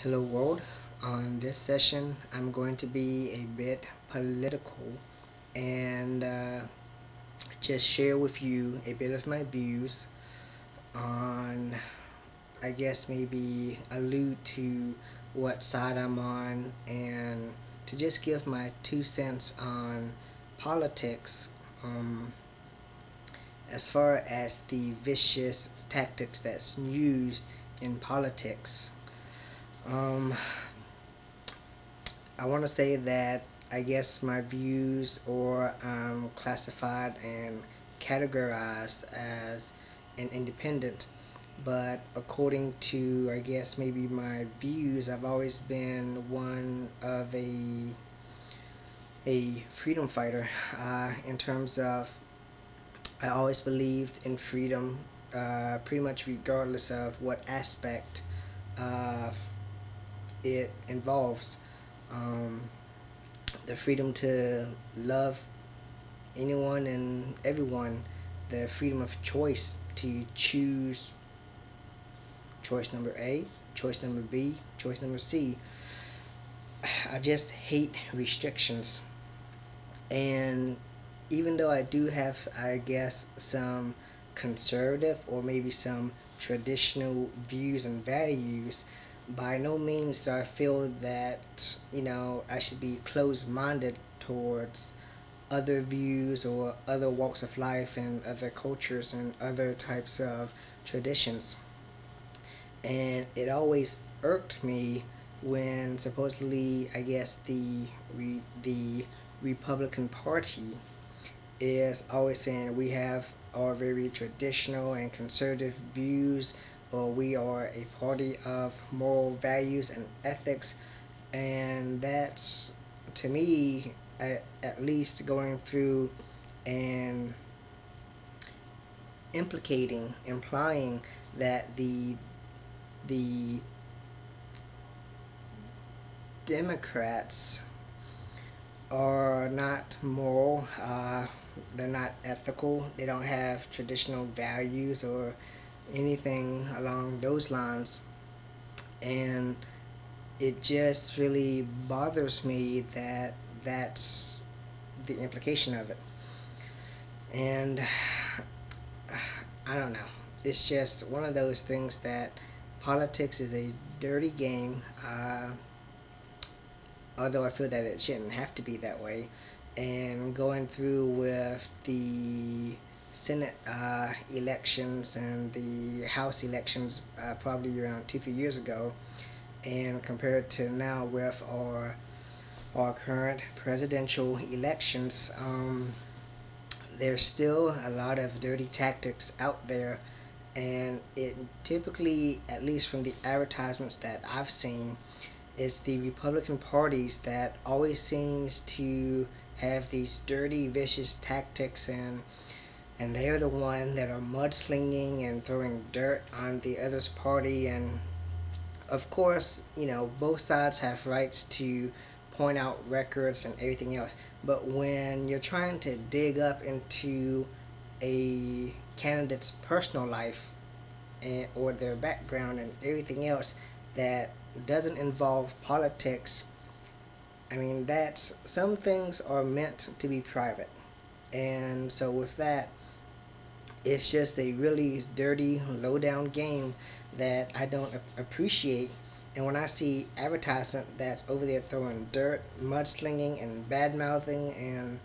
Hello world. On this session, I'm going to be a bit political and just share with you a bit of my views on, I guess, maybe allude to what side I'm on and to just give my 2 cents on politics as far as the vicious tactics that's used in politics. Um, I want to say that I guess my views are classified and categorized as an independent, but according to I guess maybe my views, I've always been one of a freedom fighter. In terms of, I always believed in freedom, pretty much regardless of what aspect uh, it involves. Um, the freedom to love anyone and everyone, the freedom of choice to choose choice number A, choice number B, choice number C. I just hate restrictions. And even though I do have, I guess, some conservative or maybe some traditional views and values, by no means do I feel that, I should be closed minded towards other views or other walks of life and other cultures and other types of traditions. And it always irked me when supposedly, I guess, the Republican Party is always saying we have our very traditional and conservative views, or we are a party of moral values and ethics. And that's, to me, at least going through and implying that the Democrats are not moral, they're not ethical, they don't have traditional values or anything along those lines. And it just really bothers me that that's the implication of it. And I don't know. It's just one of those things that politics is a dirty game, although I feel that it shouldn't have to be that way. And going through with the Senate elections and the House elections probably around 2-3 years ago, and compared to now with our current presidential elections, there's still a lot of dirty tactics out there, and it typically, at least from the advertisements that I've seen, is the Republican parties that always seems to have these dirty, vicious tactics, and they're the one that are mudslinging and throwing dirt on the other's party. And of course, both sides have rights to point out records and everything else. But when you're trying to dig up into a candidate's personal life or their background and everything else that doesn't involve politics, I mean, that's some things are meant to be private. And so with that, it's just a really dirty, low down game that I don't appreciate. And when I see advertisement that's over there throwing dirt, mudslinging, and bad mouthing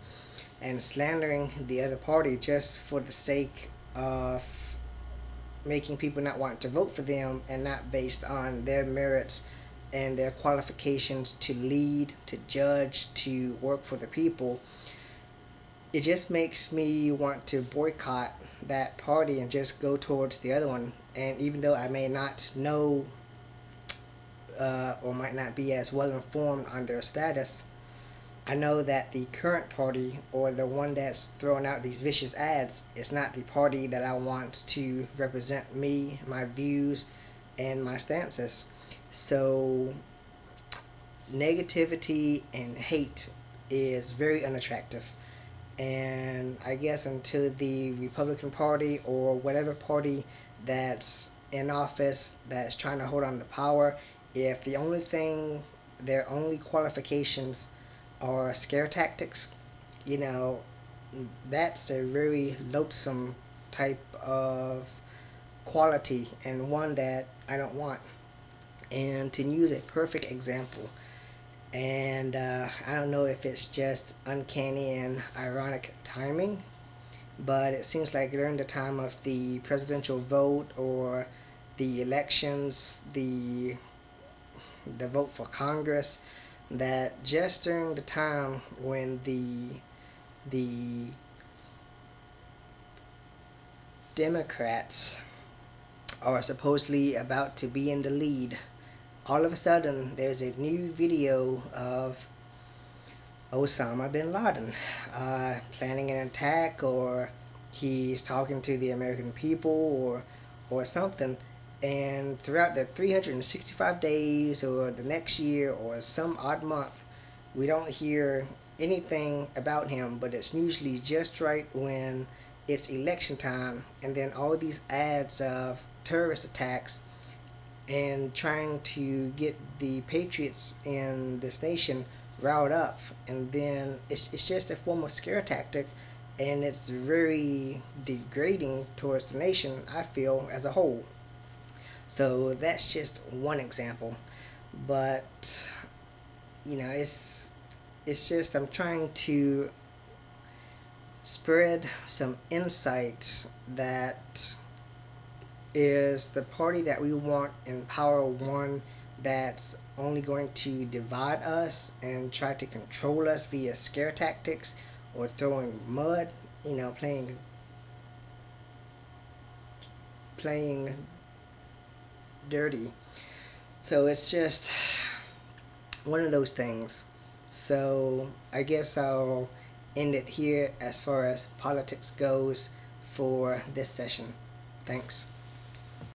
and slandering the other party just for the sake of making people not want to vote for them and not based on their merits and their qualifications to lead, to judge, to work for the people, it just makes me want to boycott that party and just go towards the other one. And even though I may not know or might not be as well informed on their status, I know that the current party or the one that's throwing out these vicious ads is not the party that I want to represent me, my views, and my stances. So negativity and hate is very unattractive. And I guess until the Republican Party or whatever party that's in office that's trying to hold on to power If their only qualifications are scare tactics, you know, that's a very loathsome type of quality and one that I don't want. And to use a perfect example, and I don't know if it's just uncanny and ironic timing, but it seems like during the time of the presidential vote or the elections, the vote for Congress, that just during the time when the Democrats are supposedly about to be in the lead, all of a sudden there's a new video of Osama bin Laden planning an attack, or he's talking to the American people, or something. And throughout the 365 days, or the next year, or some odd month, we don't hear anything about him. But it's usually just right when it's election time, and then all these ads of terrorist attacks and trying to get the patriots in this nation riled up, and then it's just a form of scare tactic, and it's very degrading towards the nation, I feel, as a whole. So that's just one example, but it's just I'm trying to spread some insight that is the party that we want in power one that's only going to divide us and try to control us via scare tactics or throwing mud, playing dirty. So it's just one of those things. So I guess I'll end it here as far as politics goes for this session. Thanks.